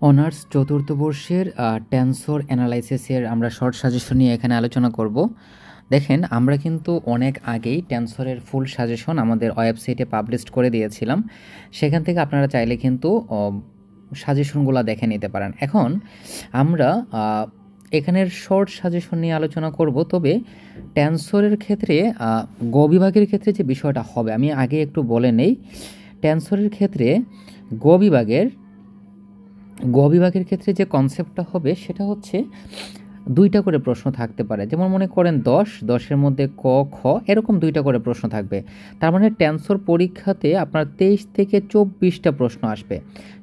Honours চতুর্থ বর্ষের tensor অ্যানালাইসিসের আমরা শর্ট সাজেশন নিয়ে এখানে আলোচনা করব। দেখেন, আমরা কিন্তু অনেক আগেই টেন্সরের ফুল সাজেশন আমাদের ওয়েবসাইটে পাবলিশ করে দিয়েছিলাম। সেখান থেকে আপনারা চাইলে কিন্তু সাজেশনগুলো দেখে নিতে পারেন। এখন আমরা এখানের শর্ট সাজেশন নিয়ে আলোচনা করব। তবে টেন্সরের ক্ষেত্রে গ বিভাগের ক্ষেত্রে যে বিষয়টা হবে আমি আগে একটু বলে নেই। টেন্সরের ক্ষেত্রে গ বিভাগের ক্ষেত্রে যে কনসেপ্টটা হবে সেটা হচ্ছে দুইটা করে প্রশ্ন থাকতে পারে। যেমন মনে করেন 10-10-এর মধ্যে ক খ এরকম দুইটা করে প্রশ্ন থাকবে। তার মানে টেন্সর পরীক্ষাতে আপনার 23 থেকে 24টা প্রশ্ন আসবে।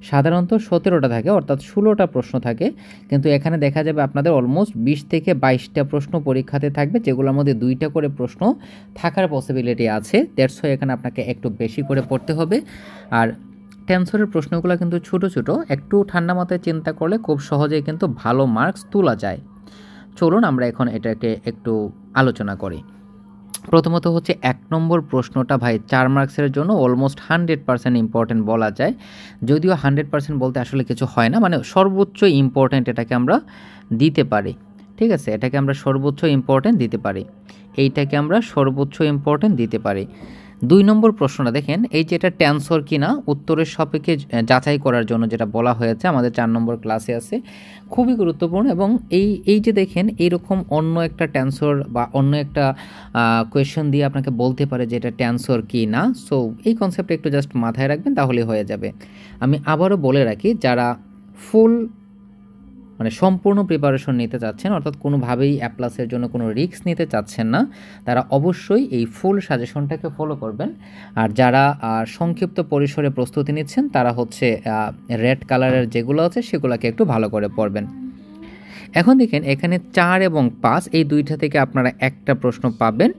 সাধারণত 17টা থাকে, অর্থাৎ 16টা প্রশ্ন থাকে, কিন্তু এখানে দেখা যাবে আপনাদের অলমোস্ট 20 থেকে 22টা প্রশ্ন পরীক্ষাতে থাকবে, যেগুলোর মধ্যে দুইটা করে প্রশ্ন থাকার পসিবিলিটি আছে। দ্যাটস ওয়াই এখানে আপনাকে একটু বেশি করে পড়তে হবে। আর টেন্সরের প্রশ্নগুলো কিন্তু ছোটো ছোটো, একটু ঠান্ডা মাথায় চিন্তা করলে খুব সহজেই কিন্তু ভালো মার্কস তোলা যায়। চলুন আমরা এখন এটাকে একটু আলোচনা করি। প্রথমত হচ্ছে 1 নম্বর প্রশ্নটা ভাই 4 মার্কসের জন্য অলমোস্ট 100% ইম্পর্টেন্ট বলা যায়। যদিও 100% বলতে আসলে কিছু হয় না, মানে সর্বোচ্চ ইম্পর্টেন্ট এটাকে আমরা দিতে পারি। ঠিক আছে, এটাকে আমরা সর্বোচ্চ ইম্পর্টেন্ট দিতে পারি, এইটাকে আমরা সর্বোচ্চ ইম্পর্টেন্ট দিতে পারি। 2 নম্বর প্রশ্নটা দেখেন, এই যে এটা টেন্সর কিনা উত্তরের সাপেক্ষে যাচাই করার জন্য যেটা বলা হয়েছে আমাদের 4 নম্বর ক্লাসে আছে, খুবই গুরুত্বপূর্ণ। এবং এই যে দেখেন, এইরকম অন্য একটা টেন্সর বা অন্য একটা কোয়েশ্চেন দিয়ে আপনাকে বলতে পারে যে এটা টেন্সর কি না। সো এই কনসেপ্টটা একটু জাস্ট মাথায় রাখবেন, তাহলে হয়ে যাবে। আমি আবারও বলে রাখি, যারা ফুল মানে সম্পূর্ণ প্রিপারেশন নিতে চাচ্ছেন, অর্থাৎ কোনোভাবেই অ্যাপ্লাসের জন্য কোনো রিস্ক নিতে চাচ্ছেন না, তারা অবশ্যই এই ফুল সাজেশনটাকে ফলো করবেন। আর যারা সংক্ষিপ্ত পরিসরে প্রস্তুতি নিচ্ছেন, তারা হচ্ছে রেড কালারের যেগুলো আছে সেগুলোকে একটু ভালো করে পড়বেন। এখন দেখেন, এখানে 4 এবং 5 এই দুইটা থেকে আপনারা একটা প্রশ্ন পাবেন।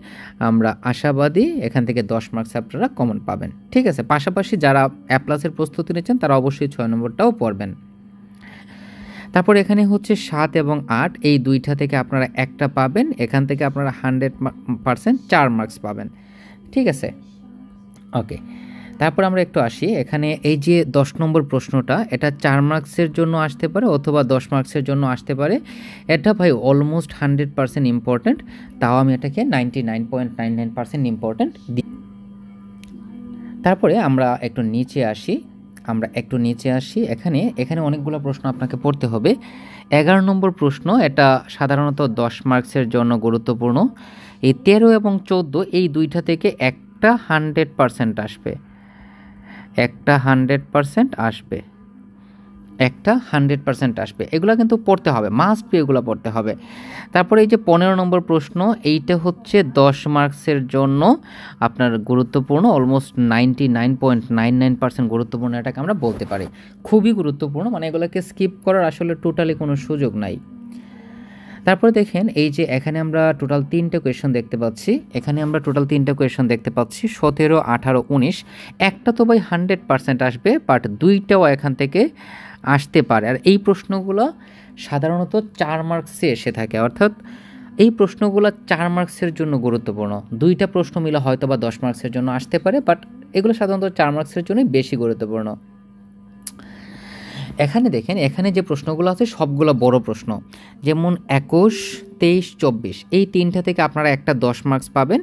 আমরা আশাবাদী এখান থেকে 10 মার্কস আপনারা কমন পাবেন। ঠিক আছে, পাশাপাশি যারা অ্যাপ্লাসের প্রস্তুতি নিচ্ছেন তারা অবশ্যই 6 নম্বরটাও পড়বেন। তারপর এখানে হচ্ছে 7 এবং 8 এই দুইটা থেকে আপনারা একটা পাবেন, এখান থেকে আপনারা 100% 4 মার্কস পাবেন। ঠিক আছে, ওকে। তারপর আমরা একটু আসি, এখানে এই যে 10 নম্বর প্রশ্নটা, এটা 4 মার্কসের জন্য আসতে পারে অথবা 10 মার্কসের জন্য আসতে পারে। এটা ভাই অলমোস্ট 100% ইম্পর্টেন্ট, তাও আমি এটাকে 99.99% ইম্পর্টেন্ট দিই। তারপরে আমরা একটু নিচে আসি, এখানে অনেকগুলো প্রশ্ন আপনাকে পড়তে হবে। 11 নম্বর প্রশ্ন, এটা সাধারণত 10 মার্কসের জন্য গুরুত্বপূর্ণ। এই 13 এবং 14 এই দুইটা থেকে একটা 100% আসবে, একটা 100% আসবে। এগুলো কিন্তু পড়তে হবে, মাস্ট বি, এগুলো পড়তে হবে। তারপরে এই যে 15 নম্বর প্রশ্ন, এইটা হচ্ছে 10 মার্কসের জন্য আপনার গুরুত্বপূর্ণ, অলমোস্ট 99.99% গুরুত্বপূর্ণ, এটাকে আমরা বলতে পারি খুবই গুরুত্বপূর্ণ, মানে এগুলোকে স্কিপ করার আসলে টোটালি কোনো সুযোগ নাই। তারপরে দেখেন, এই যে এখানে আমরা টোটাল 3টে কোয়েশন দেখতে পাচ্ছি, 17, 18, 19। একটা তো ভাই 100% আসবে, বাট দুইটাও এখান থেকে আসতে পারে। আর এই প্রশ্নগুলো সাধারণত 4 মার্কসে এসে থাকে, অর্থাৎ এই প্রশ্নগুলো 4 মার্কসের জন্য গুরুত্বপূর্ণ। দুইটা প্রশ্ন মিলে হয়তো বা 10 মার্কসের জন্য আসতে পারে, বাট এগুলো সাধারণত 4 মার্কসের জন্যই বেশি গুরুত্বপূর্ণ। এখানে দেখেন, এখানে যে প্রশ্নগুলো আছে সবগুলো বড় প্রশ্ন, যেমন 21, 23, 24 এই তিনটা থেকে আপনারা একটা 10 মার্কস পাবেন,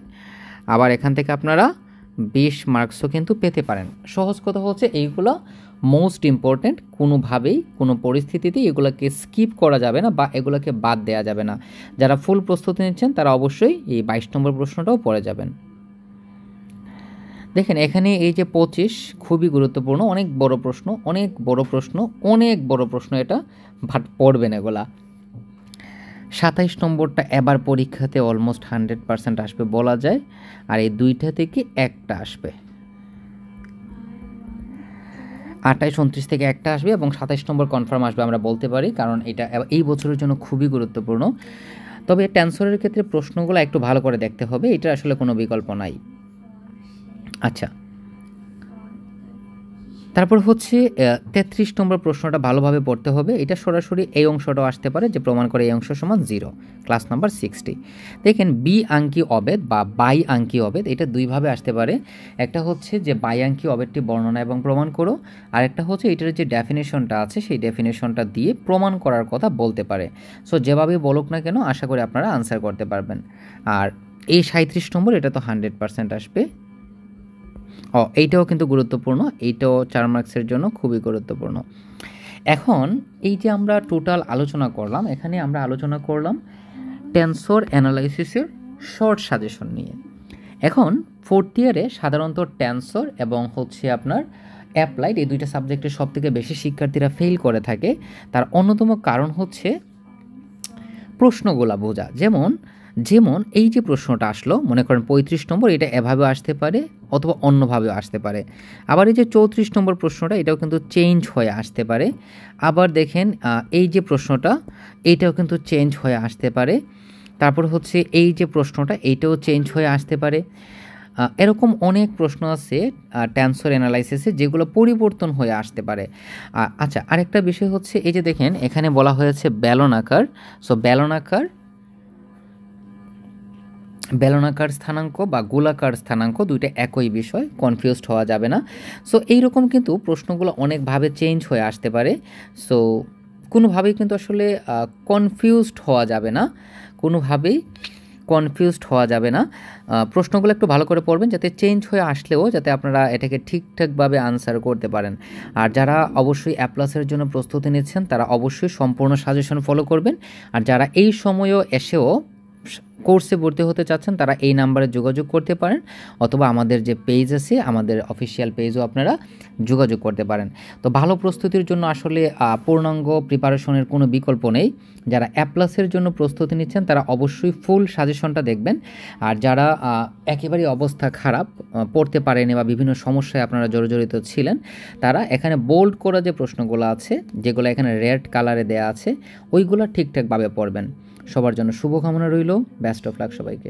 আবার এখান থেকে আপনারা 20 মার্কসও কিন্তু পেতে পারেন। সহজ কথা হচ্ছে এইগুলো মোস্ট ইম্পর্ট্যান্ট, কোনোভাবেই কোনো পরিস্থিতিতেই এগুলোকে স্কিপ করা যাবে না বা এগুলোকে বাদ দেওয়া যাবে না। যারা ফুল প্রস্তুতি নিচ্ছেন তারা অবশ্যই এই 22 নম্বর প্রশ্নটাও পড়ে যাবেন। দেখেন, এখানে এই যে 25 খুবই গুরুত্বপূর্ণ, অনেক বড় প্রশ্ন এটা, বাট পড়বেন এগুলা। 27 নম্বরটা এবার পরীক্ষাতে অলমোস্ট 100% আসবে বলা যায়, আর এই দুইটা থেকে একটা আসবে। 28, 29 থেকে একটা আসবে এবং 27 নম্বর কনফার্ম আসবে আমরা বলতে পারি, কারণ এটা এই বছরের জন্য খুবই গুরুত্বপূর্ণ। তবে টেন্সরের ক্ষেত্রে প্রশ্নগুলো একটু ভালো করে দেখতে হবে, এটা আসলে কোনো বিকল্প নাই। আচ্ছা, তারপর হচ্ছে 33 নম্বর প্রশ্নটা ভালোভাবে পড়তে হবে। এটা সরাসরি এই অংশটাও আসতে পারে যে প্রমাণ করে এই অংশ সমান 0, ক্লাস নাম্বার 60। দেখেন বি আঙ্কি অবেদ বা বাই আঙ্কি অবেদ এটা দুইভাবে আসতে পারে। একটা হচ্ছে যে বাই আঙ্কি অবেদটি বর্ণনা এবং প্রমাণ করো, আর একটা হচ্ছে এটার যে ডেফিনেশনটা আছে সেই ডেফিনেশনটা দিয়ে প্রমাণ করার কথা বলতে পারে। সো যেভাবে বলুক না কেন আশা করি আপনারা আনসার করতে পারবেন। আর এই 37 নম্বর এটা তো 100% আসবে। এইটাও কিন্তু গুরুত্বপূর্ণ, এইটাও 4 মার্কসের জন্য খুবই গুরুত্বপূর্ণ। এখন এই যে আমরা টোটাল আলোচনা করলাম, এখানে আমরা আলোচনা করলাম টেন্সর অ্যানালাইসিসের শর্ট সাজেশন নিয়ে। এখন 4th ইয়ারে সাধারণত টেন্সর এবং হচ্ছে আপনার অ্যাপ্লাইড এই দুইটা সাবজেক্টের সবথেকে বেশি শিক্ষার্থীরা ফেল করে থাকে। তার অন্যতম কারণ হচ্ছে প্রশ্নগুলা বোঝা। যেমন এই যে প্রশ্নটা আসলো, মনে করেন 35 নম্বর, এটা এভাবেও আসতে পারে অথবা অন্যভাবেও আসতে পারে। আবার এই যে 34 নম্বর প্রশ্নটা এটাও কিন্তু চেঞ্জ হয়ে আসতে পারে। আবার দেখেন এই যে প্রশ্নটা এইটাও কিন্তু চেঞ্জ হয়ে আসতে পারে। তারপর হচ্ছে এই যে প্রশ্নটা এইটাও চেঞ্জ হয়ে আসতে পারে। এরকম অনেক প্রশ্ন আছে টেন্সর অ্যানালাইসিসে যেগুলো পরিবর্তন হয়ে আসতে পারে। আচ্ছা, আরেকটা বিষয় হচ্ছে এই যে দেখেন এখানে বলা হয়েছে বেলনাকার। সো বেলনাকার স্থানাঙ্ক বা গোলাকার স্থানাঙ্ক দুইটা একই বিষয়, কনফিউজড হওয়া যাবে না। সো এইরকম কিন্তু প্রশ্নগুলো অনেকভাবে চেঞ্জ হয়ে আসতে পারে। সো কোনোভাবেই কিন্তু আসলে কনফিউজড হওয়া যাবে না, প্রশ্নগুলো একটু ভালো করে পড়বেন যাতে চেঞ্জ হয়ে আসলেও যাতে আপনারা এটাকে ঠিকঠাকভাবে আনসার করতে পারেন। আর যারা অবশ্যই অ্যাপ্লাসের জন্য প্রস্তুতি নিচ্ছেন তারা অবশ্যই সম্পূর্ণ সাজেশন ফলো করবেন। আর যারা এই সময়েও এসেও কোর্সে ভর্তি হতে চাচ্ছেন তারা এই নাম্বারে যোগাযোগ করতে পারেন, অথবা আমাদের যে পেজ আছে আমাদের অফিসিয়াল পেজও আপনারা যোগাযোগ করতে পারেন। তো ভালো প্রস্তুতির জন্য আসলে পূর্ণাঙ্গ প্রিপারেশনের কোনো বিকল্প নেই। যারা অ্যাপ্লাসের জন্য প্রস্তুতি নিচ্ছেন তারা অবশ্যই ফুল সাজেশনটা দেখবেন। আর যারা একেবারেই অবস্থা খারাপ, পড়তে পারেনি বা বিভিন্ন সমস্যায় আপনারা জর্জরিত ছিলেন, তারা এখানে বোল্ড করা যে প্রশ্নগুলো আছে যেগুলো এখানে রেড কালারে দেয়া আছে ওইগুলো ঠিকঠাকভাবে পড়বেন। সবার জন্য শুভকামনা রইল। বেস্ট অফ লাক সবাইকে।